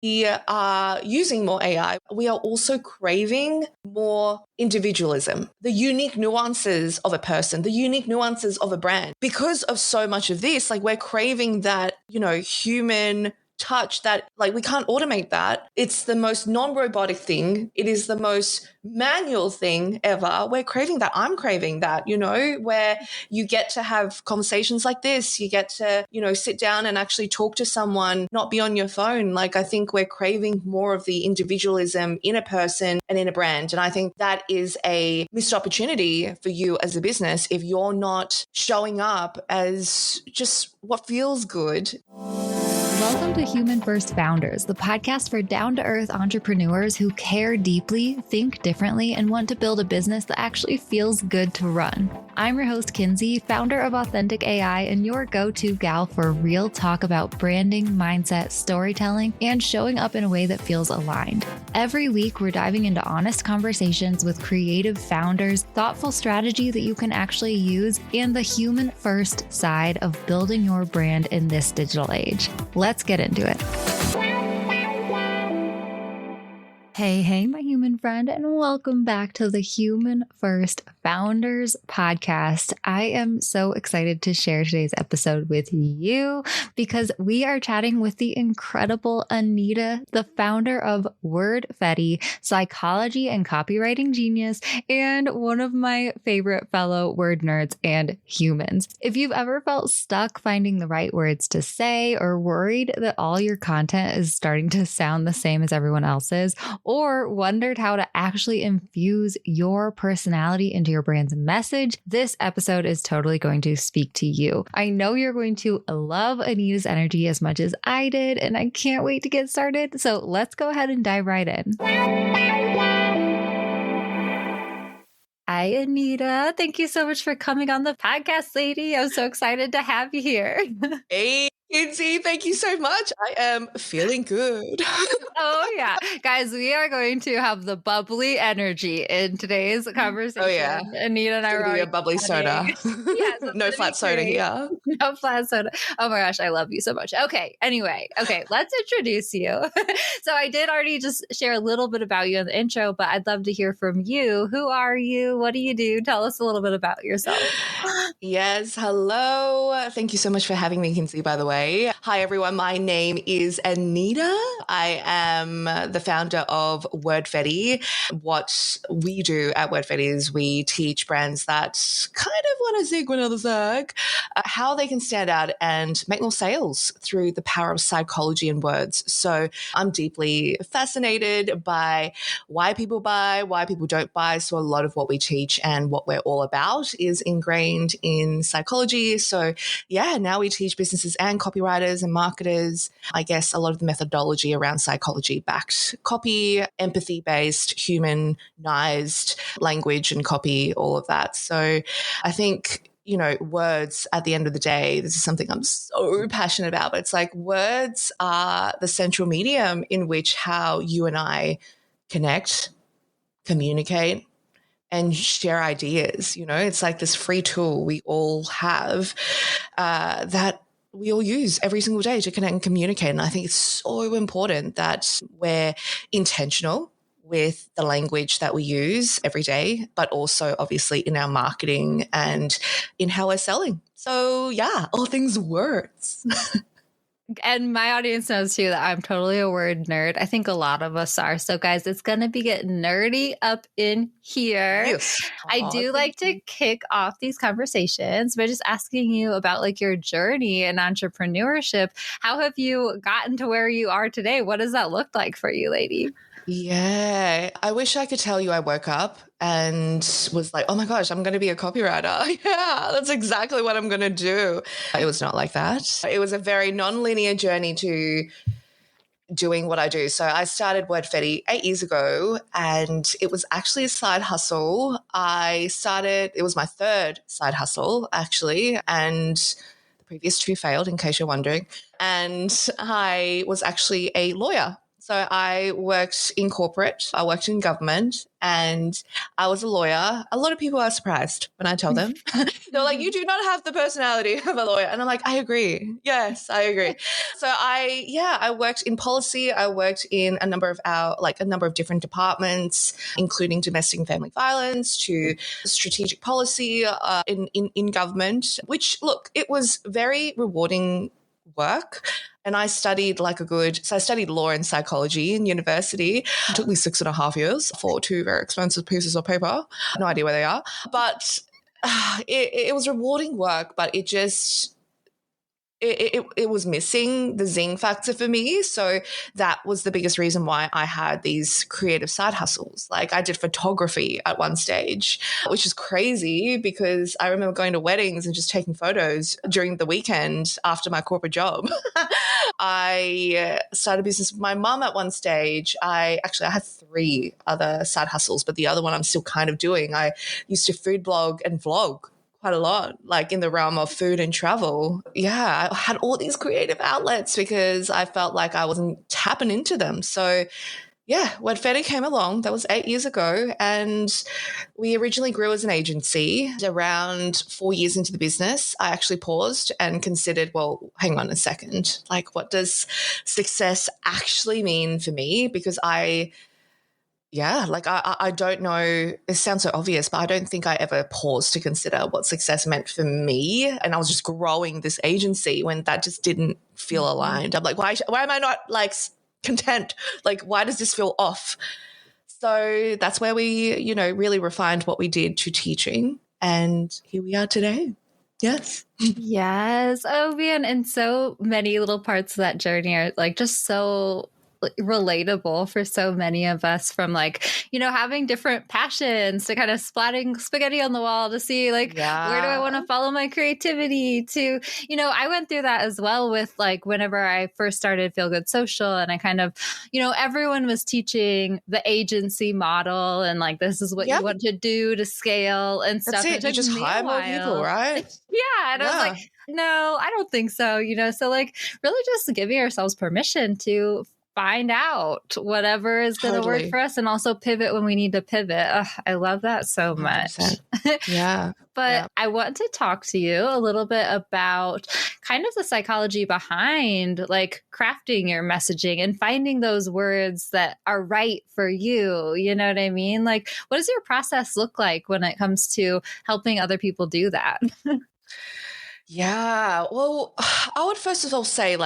we are using more AI, we are also craving more individualism, the unique nuances of a person, the unique nuances of a brand. Because of so much of this, like we're craving that, human touch that like we can't automate that. It's the most non-robotic thing. It is the most manual thing ever. We're craving that. I'm craving that, where you get to have conversations like this. You get to, sit down and actually talk to someone, not be on your phone. Like I think we're craving more of the individualism in a person and in a brand. And I think that is a missed opportunity for you as a business if you're not showing up as just what feels good. Welcome to Human First Founders, the podcast for down-to-earth entrepreneurs who care deeply, think differently, and want to build a business that actually feels good to run. I'm your host, Kinsey, founder of Authentic AI, and your go-to gal for real talk about branding, mindset, storytelling, and showing up in a way that feels aligned. Every week, we're diving into honest conversations with creative founders, thoughtful strategy that you can actually use, and the human-first side of building your brand in this digital age. Let's get into it. Hey, my human friend, and welcome back to the Human First Founders podcast. I am so excited to share today's episode with you because we are chatting with the incredible Anita, the founder of Wordfetti, psychology and copywriting genius, and one of my favorite fellow word nerds and humans. If you've ever felt stuck finding the right words to say or worried that all your content is starting to sound the same as everyone else's, or wondered how to actually infuse your personality into your brand's message, this episode is totally going to speak to you. I know you're going to love Anita's energy as much as I did, and I can't wait to get started. So let's go ahead and dive right in. Hi, Anita. Thank you so much for coming on the podcast, lady. I'm so excited to have you here. Hey, Kinsey, thank you so much. I am feeling good. Oh, yeah. Guys, we are going to have the bubbly energy in today's conversation. Oh, yeah. Anita and I are already a bubbly soda. Yes, No flat soda here. No flat soda. Oh my gosh, I love you so much. Okay, let's introduce you. So I did already just share a little bit about you in the intro, but I'd love to hear from you. Who are you? What do you do? Tell us a little bit about yourself. Yes, hello. Thank you so much for having me, Kinsey, by the way. Hi, everyone. My name is Anita. I am the founder of Wordfetti. What we do at Wordfetti is we teach brands that kind of want to zig when others zag, how they can stand out and make more sales through the power of psychology and words. So I'm deeply fascinated by why people buy, why people don't buy. So a lot of what we teach and what we're all about is ingrained in psychology. So yeah, now we teach businesses and copywriters and marketers, I guess, a lot of the methodology around psychology-backed copy, empathy-based, humanized language and copy, all of that. So I think, words at the end of the day, this is something I'm so passionate about, but it's like words are the central medium in which how you and I connect, communicate, and share ideas. It's like this free tool we all have that we all use every single day to connect and communicate. And I think it's so important that we're intentional with the language that we use every day, but also obviously in our marketing and in how we're selling. So yeah, all things words. And my audience knows too that I'm totally a word nerd. I think a lot of us are. So guys, it's going to be getting nerdy up in here. Yes. I do like to kick off these conversations by just asking you about like your journey in entrepreneurship. How have you gotten to where you are today? What does that look like for you, lady? Yeah, I wish I could tell you I woke up and was like, oh my gosh, I'm going to be a copywriter. Yeah, that's exactly what I'm going to do. It was not like that. It was a very non-linear journey to doing what I do. So I started Wordfetti 8 years ago, and it was actually a side hustle. It was my third side hustle, actually, and the previous two failed, in case you're wondering. And I was actually a lawyer. So I worked in corporate, I worked in government, and I was a lawyer. A lot of people are surprised when I tell them. They're like, you do not have the personality of a lawyer. And I'm like, I agree. Yes, I agree. So I worked in policy. I worked in a number of different departments, including domestic and family violence to strategic policy in government, which, look, it was very rewarding work. And I studied I studied law and psychology in university. It took me 6.5 years for two very expensive pieces of paper. No idea where they are. But it was rewarding work, but it just, it was missing the zing factor for me. So that was the biggest reason why I had these creative side hustles. Like I did photography at one stage, which is crazy because I remember going to weddings and just taking photos during the weekend after my corporate job. I started a business with my mum at one stage. I had 3 other side hustles, but the other one I'm still kind of doing. I used to food blog and vlog quite a lot, like in the realm of food and travel. Yeah, I had all these creative outlets because I felt like I wasn't tapping into them. So yeah, Wordfetti came along. That was 8 years ago. And we originally grew as an agency. Around 4 years into the business, I actually paused and considered, well, hang on a second. Like, what does success actually mean for me? Because I don't know. It sounds so obvious, but I don't think I ever paused to consider what success meant for me. And I was just growing this agency when that just didn't feel aligned. I'm like, why am I not like content? Like, why does this feel off? So that's where we, really refined what we did to teaching. And here we are today. Yes. Yes. Oh, man. And so many little parts of that journey are like just so relatable for so many of us, from having different passions to kind of splatting spaghetti on the wall to see where do I want to follow my creativity to, I went through that as well with whenever I first started Feel Good Social, and I kind of, everyone was teaching the agency model and this is what you want to do to scale and stuff. That's it. You just hire more people, right? Yeah. And I was like, no, I don't think so. So really just giving ourselves permission to find out whatever is going to work for us, and also pivot when we need to pivot. Ugh, I love that so much. Yeah. But I want to talk to you a little bit about kind of the psychology behind crafting your messaging and finding those words that are right for you. You know what I mean? What does your process look like when it comes to helping other people do that? Yeah. Well, I would first of all say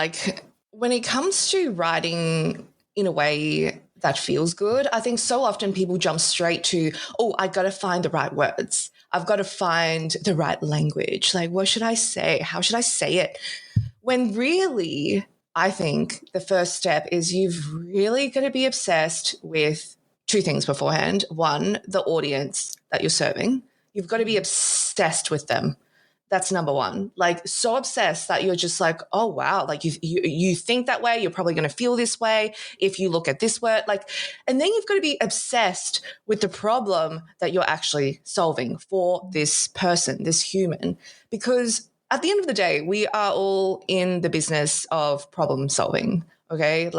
when it comes to writing in a way that feels good, I think so often people jump straight to, I got to find the right words. I've got to find the right language. What should I say? How should I say it? When really, I think the first step is you've really got to be obsessed with 2 things beforehand. 1, the audience that you're serving. You've got to be obsessed with them. That's number 1. So obsessed that you're just oh, wow. You think that way. You're probably going to feel this way if you look at this word. And then you've got to be obsessed with the problem that you're actually solving for this person, this human. Because at the end of the day, we are all in the business of problem solving. Okay,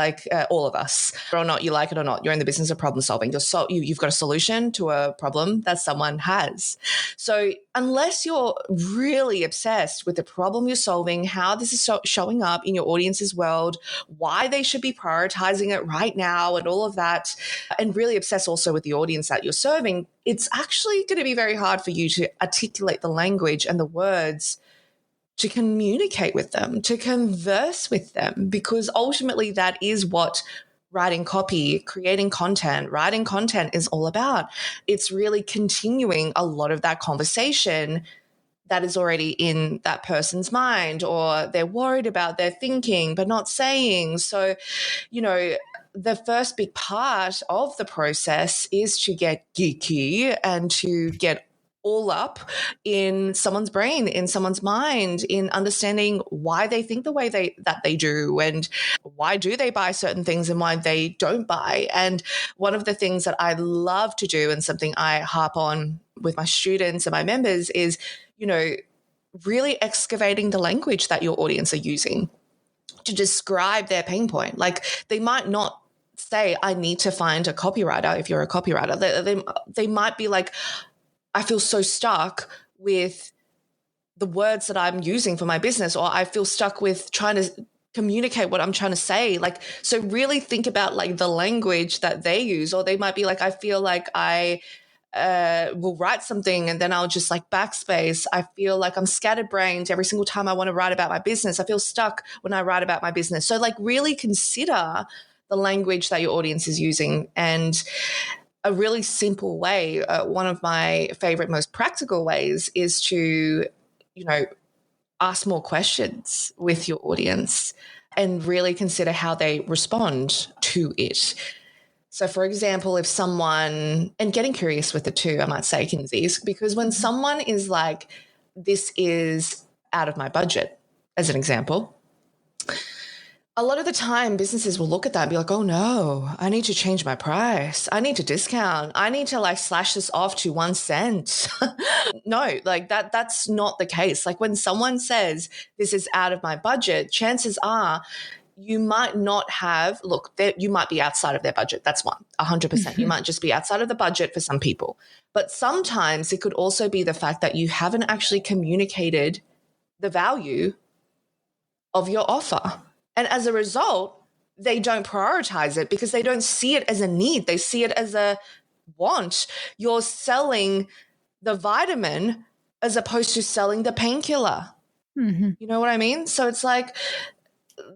all of us, or not, you like it or not, you're in the business of problem solving. You've got a solution to a problem that someone has. So unless you're really obsessed with the problem you're solving, how this is showing up in your audience's world, why they should be prioritizing it right now and all of that, and really obsess also with the audience that you're serving, it's actually going to be very hard for you to articulate the language and the words to communicate with them, to converse with them, because ultimately that is what writing copy, writing content is all about. It's really continuing a lot of that conversation that is already in that person's mind, or they're worried about, they're thinking but not saying. So, the first big part of the process is to get geeky and to get all up in someone's brain, in someone's mind, in understanding why they think the way that they do, and why do they buy certain things and why they don't buy. And one of the things that I love to do, and something I harp on with my students and my members, is, really excavating the language that your audience are using to describe their pain point. They might not say, I need to find a copywriter. If you're a copywriter, they might be like, I feel so stuck with the words that I'm using for my business, or I feel stuck with trying to communicate what I'm trying to say. Like, so really think about like the language that they use, or they might be like, I feel like I will write something and then I'll just like backspace. I feel like I'm scatterbrained every single time I want to write about my business. I feel stuck when I write about my business. So like really consider the language that your audience is using. And a really simple way, one of my favorite, most practical ways is to, ask more questions with your audience and really consider how they respond to it. So, for example, if someone, and getting curious with it too, I might say, Kinsey, because when someone is like, this is out of my budget, as an example, a lot of the time businesses will look at that and be like, oh no, I need to change my price. I need to discount. I need to like slash this off to 1 cent. No, like that's not the case. Like when someone says this is out of my budget, chances are you might not have, you might be outside of their budget. That's 100%. You might just be outside of the budget for some people. But sometimes it could also be the fact that you haven't actually communicated the value of your offer. And as a result, they don't prioritize it because they don't see it as a need. They see it as a want. You're selling the vitamin as opposed to selling the painkiller. Mm-hmm. You know what I mean? So it's like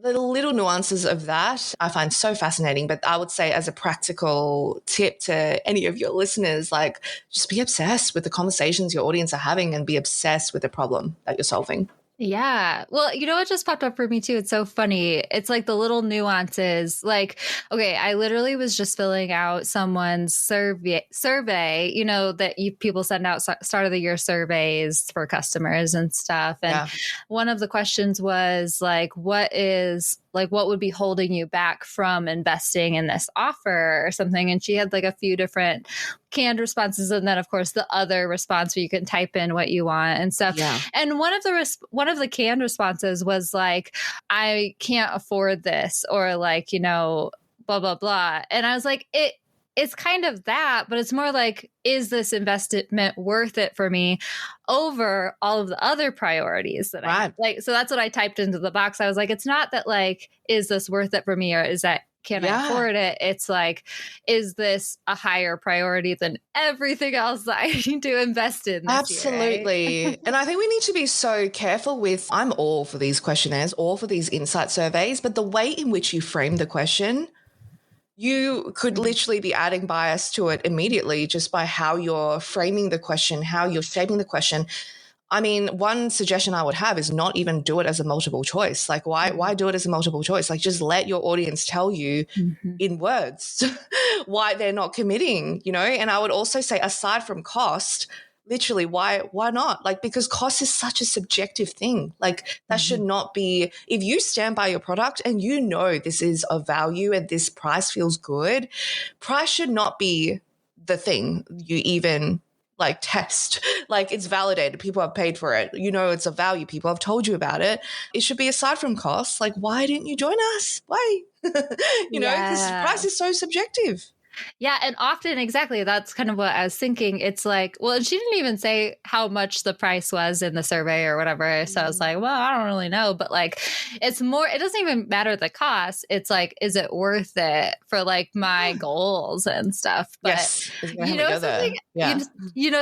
the little nuances of that I find so fascinating. But I would say as a practical tip to any of your listeners, like just be obsessed with the conversations your audience are having and be obsessed with the problem that you're solving. Yeah. Well, you know what just popped up for me too? It's so funny. It's like the little nuances. Like, okay, I literally was just filling out someone's survey, that people send out start of the year surveys for customers and stuff. And one of the questions was like, what would be holding you back from investing in this offer or something? And she had like a few different canned responses. And then of course the other response where you can type in what you want and stuff. Yeah. And one of the canned responses was like, I can't afford this, or like, blah, blah, blah. And I was like, it's kind of that, but it's more like, is this investment worth it for me over all of the other priorities that I like? So that's what I typed into the box. I was like, it's not that like, is this worth it for me, or is that, can I afford it? It's like, is this a higher priority than everything else that I need to invest in this Absolutely. year, right? And I think we need to be so careful with, I'm all for these questionnaires, all for these insight surveys, but the way in which you frame the question, you could literally be adding bias to it immediately just by how you're framing the question, how you're shaping the question. I mean, one suggestion I would have is not even do it as a multiple choice. Like, why do it as a multiple choice? Like, just let your audience tell you in words why they're not committing, And I would also say, aside from cost, literally, why not? Like, because cost is such a subjective thing. Like, that should not be, if you stand by your product and this is of value and this price feels good, price should not be the thing you even like test. Like, it's validated. People have paid for it. It's of value. People have told you about it. It should be aside from costs. Like, why didn't you join us? Why? Because price is so subjective. Yeah. And often, exactly, that's kind of what I was thinking. It's like, well, and she didn't even say how much the price was in the survey or whatever. So I was like, well, I don't really know. But like, it's more, it doesn't even matter the cost. It's like, is it worth it for like my goals and stuff? But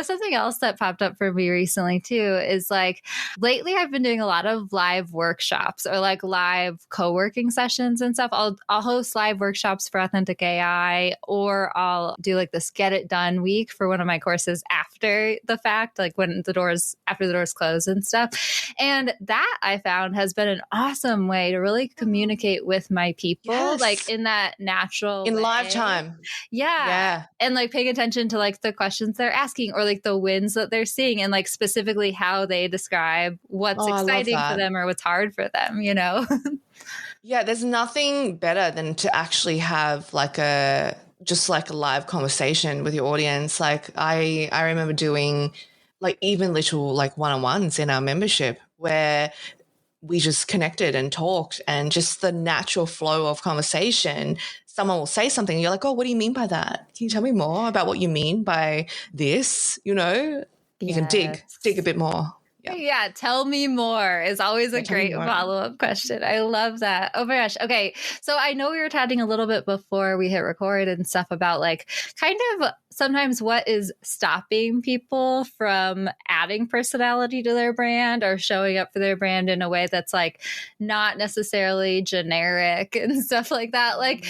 something else that popped up for me recently too is like, lately I've been doing a lot of live workshops or like live co-working sessions and stuff. I'll host live workshops for Authentic AI, or I'll do like this get it done week for one of my courses after the fact, like after the doors close and stuff. And that I found has been an awesome way to really communicate with my people, like in that natural in way. live time. Yeah. And like paying attention to like the questions they're asking or like the wins that they're seeing and like specifically how they describe what's exciting for them or what's hard for them, Yeah, there's nothing better than to actually have like a live conversation with your audience. Like I remember doing like even little like one-on-ones in our membership where we just connected and talked, and just the natural flow of conversation someone will say something and you're like, oh, what do you mean by that? Can you tell me more about what you mean by this? You know, you can dig a bit more. Yeah, tell me more is always a great follow-up question. I love that. Oh my gosh. Okay. So I know we were chatting a little bit before we hit record and stuff about like kind of sometimes what is stopping people from adding personality to their brand or showing up for their brand in a way that's like not necessarily generic and stuff like that. Like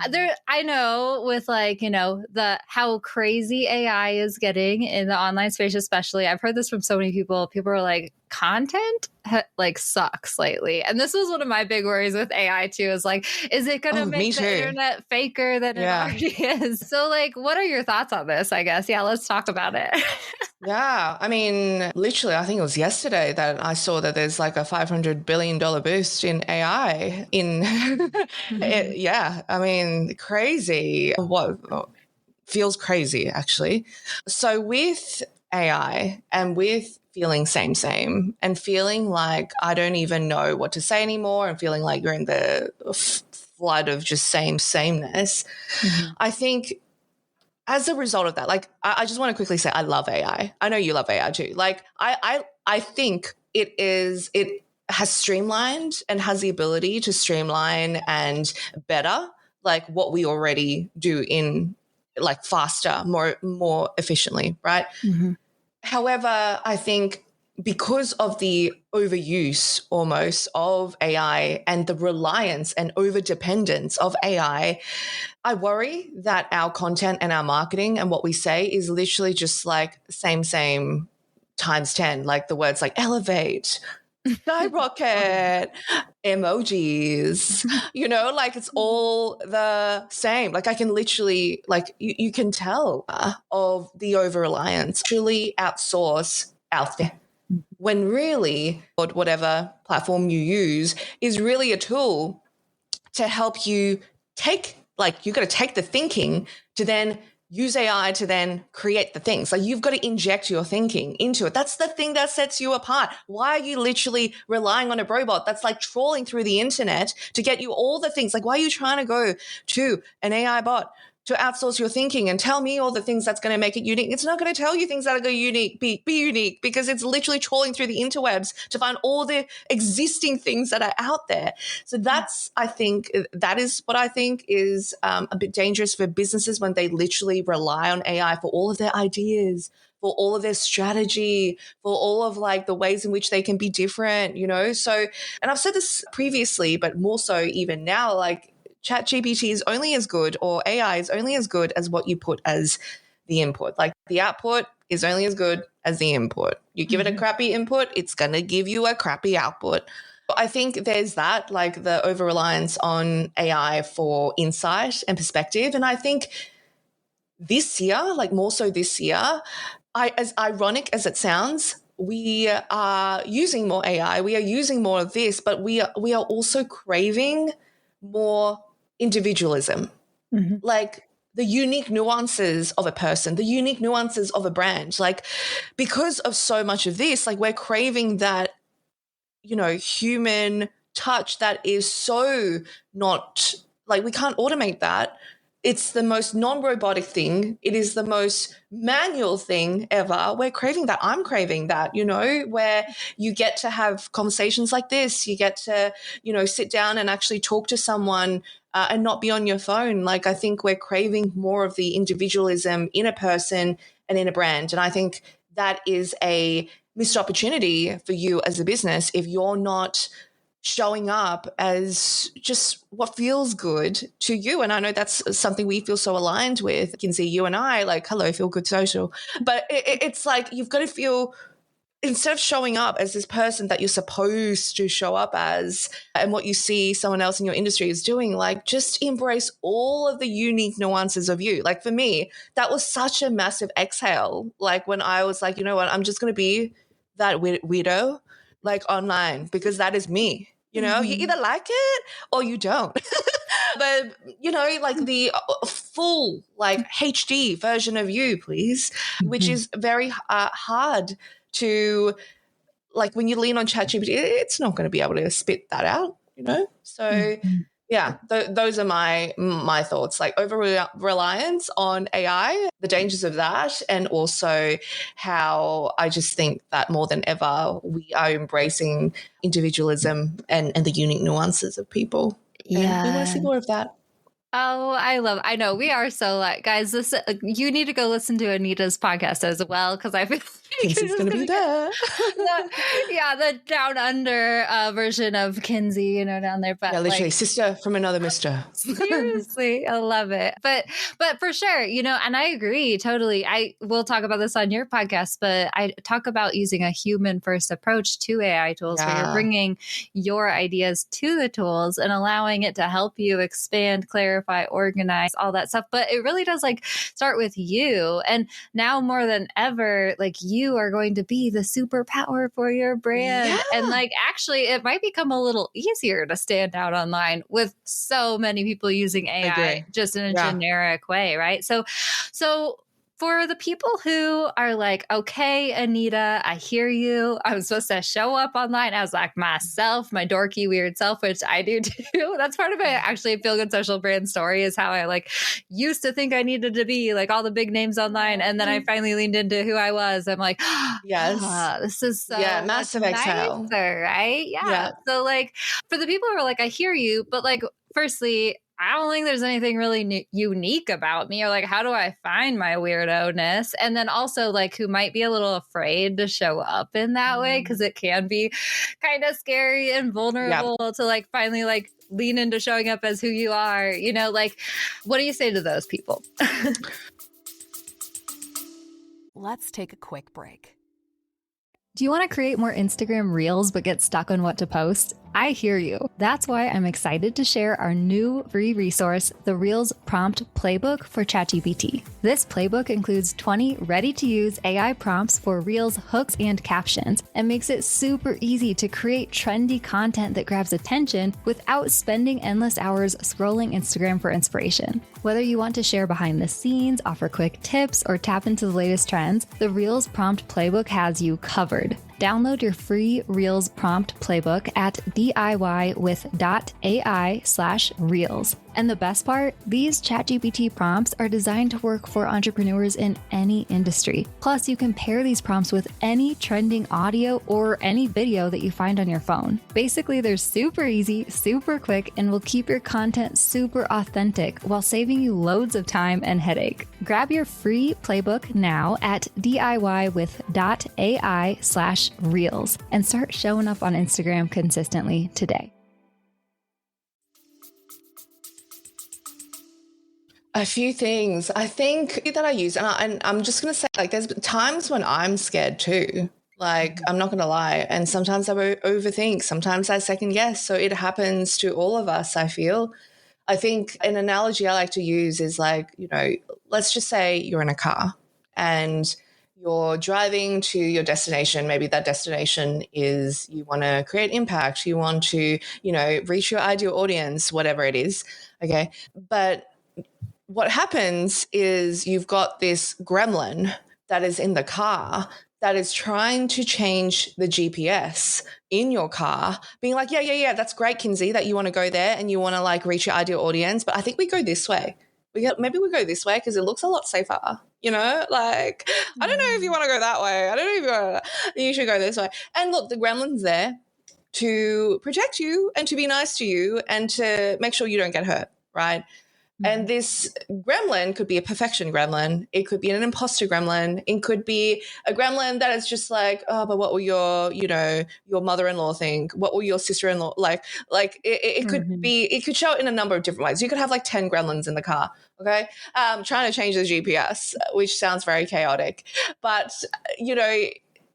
there, I know with like, you know, the how crazy AI is getting in the online space, especially. I've heard this from so many people. People are like, content like sucks lately. And this was one of my big worries with AI too, is like, is it going to make the internet faker than it already is? So like, what are your thoughts on this, I guess? Yeah, let's talk about it. Yeah. I mean, literally, I think it was yesterday that I saw that there's like a $500 billion boost in AI in, yeah. I mean, crazy. What feels crazy, actually. So with AI and with feeling same and feeling like I don't even know what to say anymore and feeling like you're in the flood of just sameness. I think as a result of that, like I just want to quickly say I love AI. I know you love AI too. Like I think it has streamlined and has the ability to streamline and better like what we already do in like faster, more efficiently, right? However, I think because of the overuse almost of AI and the reliance and overdependence of AI, I worry that our content and our marketing and what we say is literally just like same times 10, like the words like elevate, skyrocket, emojis, you know, like it's all the same. Like I can literally, like you can tell of the over-reliance, truly outsource out there. When really, whatever platform you use is really a tool to help you take, like, you've got to take the thinking to then use AI to then create the things. Like you've got to inject your thinking into it. That's the thing that sets you apart. Why are you literally relying on a robot that's like trawling through the internet to get you all the things? Like why are you trying to go to an AI bot to outsource your thinking and tell me all the things that's going to make it unique? It's not going to tell you things that are going to be unique because it's literally trawling through the interwebs to find all the existing things that are out there. So that's, I think, that is what I think is a bit dangerous for businesses when they literally rely on AI for all of their ideas, for all of their strategy, for all of like the ways in which they can be different, you know? So, and I've said this previously, but more so even now, like, ChatGPT is only as good, or AI is only as good as what you put as the input. Like the output is only as good as the input. You give it a crappy input, it's going to give you a crappy output. I think there's that, like the over-reliance on AI for insight and perspective. And I think this year, like more so this year, as ironic as it sounds, we are using more AI, we are using more of this, but we are also craving more individualism, like the unique nuances of a person, the unique nuances of a brand. Like because of so much of this, like we're craving that, you know, human touch that is so not, like we can't automate that. It's the most non-robotic thing. It is the most manual thing ever. We're craving that. I'm craving that, you know, where you get to have conversations like this. You get to, you know, sit down and actually talk to someone and not be on your phone. Like I think we're craving more of the individualism in a person and in a brand. And I think that is a missed opportunity for you as a business if you're not showing up as just what feels good to you. And I know that's something we feel so aligned with. You can see you and I, like, hello, feel good social. But it's like you've got to feel, instead of showing up as this person that you're supposed to show up as and what you see someone else in your industry is doing, like just embrace all of the unique nuances of you. Like for me, that was such a massive exhale. Like when I was like, you know what, I'm just going to be that weirdo like online because that is me. You know, you either like it or you don't. But, you know, like the full like HD version of you, please, which is very hard to, like when you lean on ChatGPT, it's not going to be able to spit that out, you know? So Yeah, those are my thoughts. Like over reliance on AI, the dangers of that, and also how I just think that more than ever we are embracing individualism and the unique nuances of people, and we want to see Yeah. more of that. Oh, I know we are so like, guys, this, you need to go listen to Anita's podcast as well. Cause I feel like Kinsey's going to be there. the down under version of Kinsey, you know, down there. But Yeah, literally, like, sister from another mister. seriously, I love it. But for sure, you know, and I agree totally. I will talk about this on your podcast, but I talk about using a human first approach to AI tools where you're bringing your ideas to the tools and allowing it to help you expand, clarify, organize, all that stuff. But it really does like start with you. And now more than ever, like you are going to be the superpower for your brand. Yeah. And like actually it might become a little easier to stand out online with so many people using AI just in a generic way, right? So for the people who are like, okay, Anita, I hear you. I'm supposed to show up online as like myself, my dorky, weird self, which I do too. That's part of my actually Feel Good Social brand story is how I like used to think I needed to be like all the big names online. And then I finally leaned into who I was. I'm like, yes, this is so massive much exhale. nicer, right? Yeah. So like for the people who are like, I hear you, but like, firstly, I don't think there's anything really unique about me, or like, how do I find my weirdo-ness? And then also like who might be a little afraid to show up in that way because it can be kind of scary and vulnerable to like finally like lean into showing up as who you are, you know, like what do you say to those people? Let's take a quick break. Do you want to create more Instagram reels but get stuck on what to post? I hear you. That's why I'm excited to share our new free resource, the Reels Prompt Playbook for ChatGPT. This playbook includes 20 ready-to-use AI prompts for Reels, hooks, and captions, and makes it super easy to create trendy content that grabs attention without spending endless hours scrolling Instagram for inspiration. Whether you want to share behind the scenes, offer quick tips, or tap into the latest trends, the Reels Prompt Playbook has you covered. Download your free Reels prompt playbook at DIY with.ai/reels. And the best part, these ChatGPT prompts are designed to work for entrepreneurs in any industry. Plus, you can pair these prompts with any trending audio or any video that you find on your phone. Basically, they're super easy, super quick, and will keep your content super authentic while saving you loads of time and headache. Grab your free playbook now at DIY with.ai/reels and start showing up on Instagram consistently today. A few things I think that I use, and I'm just going to say, like, there's times when I'm scared too. Like, I'm not going to lie. And sometimes I overthink, sometimes I second guess. So it happens to all of us, I feel. I think an analogy I like to use is like, you know, let's just say you're in a car and you're driving to your destination. Maybe that destination is you want to create impact. You want to, you know, reach your ideal audience, whatever it is. Okay. But what happens is you've got this gremlin that is in the car that is trying to change the GPS in your car, being like, yeah, that's great, Kinsey, that you want to go there and you want to like reach your ideal audience. But I think we go this way. Maybe we go this way because it looks a lot safer, you know, like, I don't know if you want to go that way. I don't know if you should go this way. And look, the gremlin's there to protect you and to be nice to you and to make sure you don't get hurt, right? And this gremlin could be a perfection gremlin. It could be an imposter gremlin. It could be a gremlin that is just like, oh, but what will your, you know, your mother-in-law think? What will your sister-in-law like it could be, it could show it in a number of different ways. You could have like 10 gremlins in the car, okay? Trying to change the GPS, which sounds very chaotic. But, you know,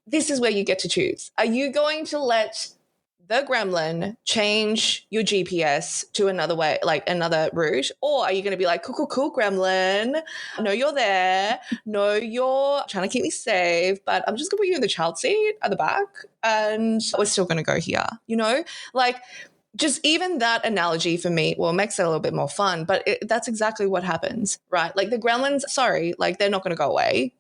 this is where you get to choose. Are you going to let the gremlin change your GPS to another way, like another route? Or are you going to be like, cool, gremlin. No, you're there. No, you're trying to keep me safe, but I'm just going to put you in the child seat at the back and we're still going to go here, you know? Like, just even that analogy for me, well, it makes it a little bit more fun, but that's exactly what happens, right? Like the gremlins, sorry, like they're not going to go away.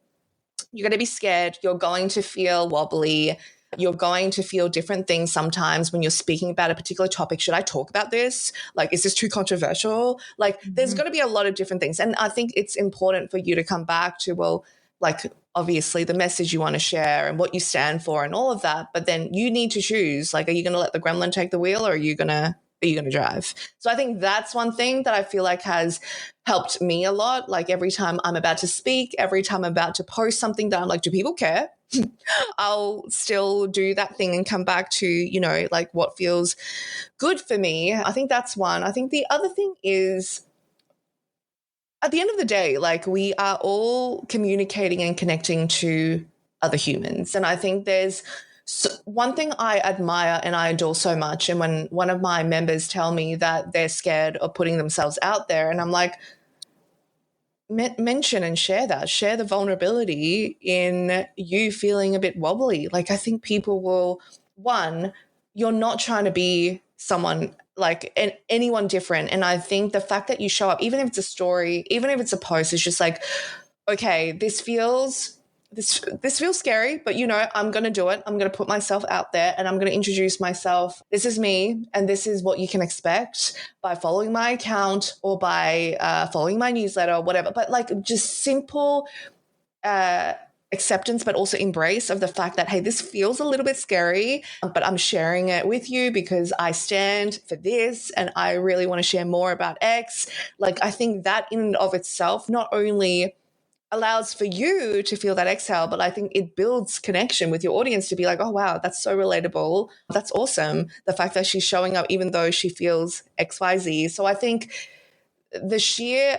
You're going to be scared. You're going to feel wobbly. You're going to feel different things sometimes when you're speaking about a particular topic. Should I talk about this? Like, is this too controversial? Like, there's going to be a lot of different things. And I think it's important for you to come back to, well, like, obviously the message you want to share and what you stand for and all of that. But then you need to choose, like, are you going to let the gremlin take the wheel, or are you going to drive? So I think that's one thing that I feel like has helped me a lot. Like, every time I'm about to speak, every time I'm about to post something that I'm like, do people care? I'll still do that thing and come back to, you know, like, what feels good for me. I think that's one. I think the other thing is, at the end of the day, like, we are all communicating and connecting to other humans. And I think there's one thing I admire and I adore so much. And when one of my members tell me that they're scared of putting themselves out there, and I'm like, mention and share that, share the vulnerability in you feeling a bit wobbly. Like, I think people will, one, you're not trying to be someone like anyone different. And I think the fact that you show up, even if it's a story, even if it's a post, it's just like, okay, this feels scary, but, you know, I'm going to do it. I'm going to put myself out there and I'm going to introduce myself. This is me, and this is what you can expect by following my account or by following my newsletter or whatever. But, like, just simple acceptance, but also embrace of the fact that, hey, this feels a little bit scary, but I'm sharing it with you because I stand for this and I really want to share more about X. Like, I think that in and of itself not only allows for you to feel that exhale, but I think it builds connection with your audience to be like, oh, wow, that's so relatable. That's awesome. The fact that she's showing up even though she feels XYZ. So I think the sheer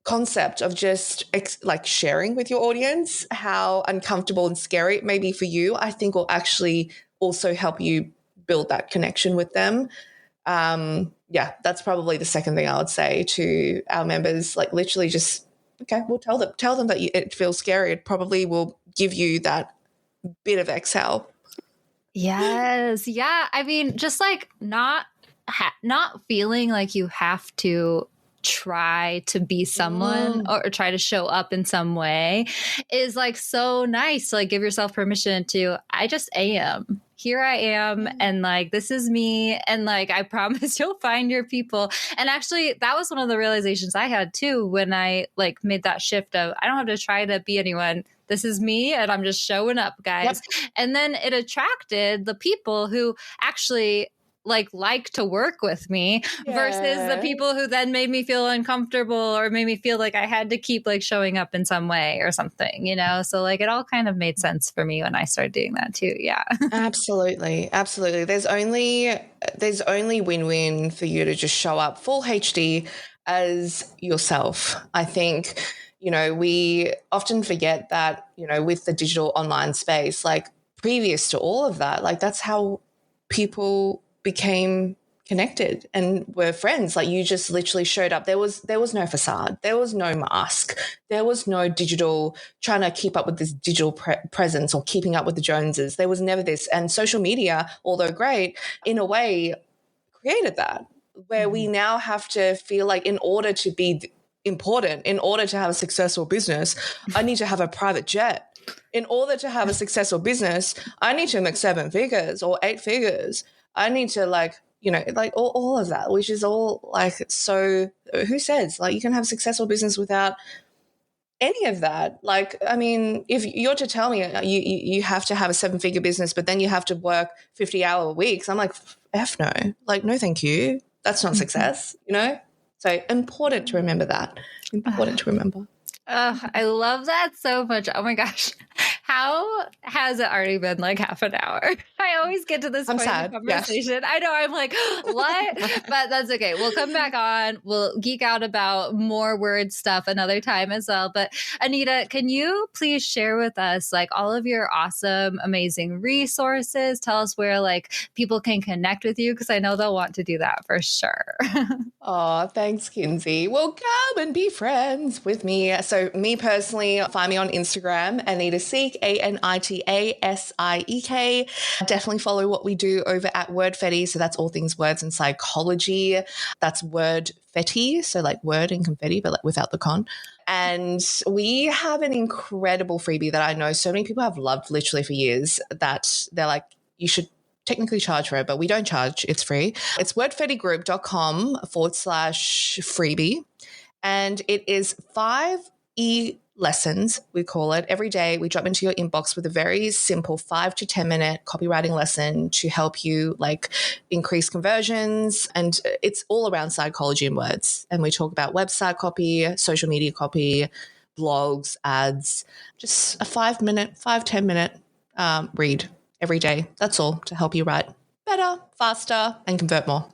concept of just like sharing with your audience how uncomfortable and scary it may be for you, I think will actually also help you build that connection with them. Yeah, that's probably the second thing I would say to our members. Like, literally just, okay, we'll tell them that it feels scary. It probably will give you that bit of exhale. Yes. Yeah. I mean, just like not feeling like you have to try to be someone or try to show up in some way is like so nice to like give yourself permission to, I just am. Here I am, and like this is me, and like I promise you'll find your people. And actually, that was one of the realizations I had too when I like made that shift of, I don't have to try to be anyone. This is me, and I'm just showing up, guys. Yep. And then it attracted the people who actually like to work with me versus the people who then made me feel uncomfortable or made me feel like I had to keep like showing up in some way or something, you know? So like it all kind of made sense for me when I started doing that too. Yeah. Absolutely. Absolutely. There's only win-win for you to just show up full HD as yourself. I think, you know, we often forget that, you know, with the digital online space, like previous to all of that, like that's how people became connected and were friends. Like, you just literally showed up. There was no facade. There was no mask. There was no digital trying to keep up with this digital presence or keeping up with the Joneses. There was never this. And social media, although great, in a way created that, where we now have to feel like in order to be important, in order to have a successful business, I need to have a private jet. In order to have a successful business, I need to make 7 figures or 8 figures. I need to like, you know, like all of that, which is all like, so who says like you can have a successful business without any of that? Like, I mean, if you're to tell me you have to have a 7-figure business, but then you have to work 50-hour weeks, I'm like, F no, like, no, thank you. That's not success, you know? So important to remember that. Important to remember. I love that so much. Oh my gosh. How has it already been like half an hour? I always get to this point in the conversation. Yes. I know, I'm like, what? But that's okay. We'll come back on. We'll geek out about more word stuff another time as well. But Anita, can you please share with us like all of your awesome, amazing resources? Tell us where like people can connect with you, because I know they'll want to do that for sure. Oh, thanks, Kinsey. Well, come and be friends with me. So me personally, find me on Instagram, Anita Siek, Anitasiek, Anitasiek. Definitely follow what we do over at Wordfetti. So that's all things words and psychology. That's Wordfetti. So like word and confetti, but like without the con. And we have an incredible freebie that I know so many people have loved literally for years that they're like, you should technically charge for it, but we don't charge. It's free. It's wordfettigroup.com/freebie. And it is 5 lessons, we call it. Every day we drop into your inbox with a very simple 5 to 10 minute copywriting lesson to help you like increase conversions. And it's all around psychology and words. And we talk about website copy, social media copy, blogs, ads, just a 10 minute read every day. That's all to help you write better, faster, and convert more.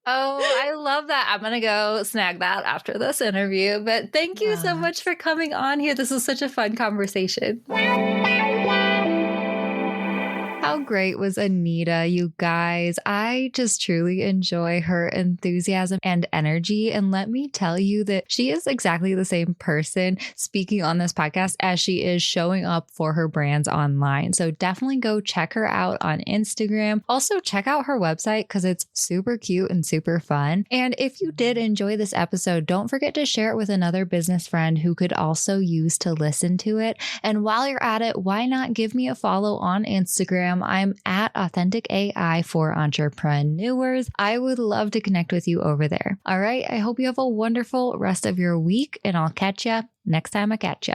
Oh, I love that. I'm going to go snag that after this interview. But thank you so much for coming on here. This was such a fun conversation. How great was Anita, you guys? I just truly enjoy her enthusiasm and energy. And let me tell you that she is exactly the same person speaking on this podcast as she is showing up for her brands online. So definitely go check her out on Instagram. Also check out her website because it's super cute and super fun. And if you did enjoy this episode, don't forget to share it with another business friend who could also use to listen to it. And while you're at it, why not give me a follow on Instagram? I'm at Authentic AI for Entrepreneurs. I would love to connect with you over there. All right. I hope you have a wonderful rest of your week, and I'll catch you next time I catch ya.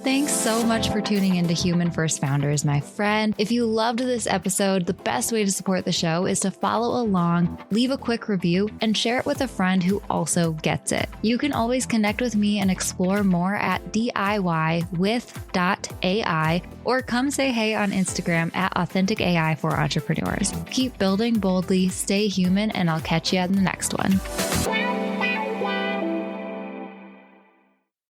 Thanks so much for tuning into Human First Founders, my friend. If you loved this episode, the best way to support the show is to follow along, leave a quick review, and share it with a friend who also gets it. You can always connect with me and explore more at DIYwith.ai or come say hey on Instagram at Authentic AI for Entrepreneurs. Keep building boldly, stay human, and I'll catch you in the next one.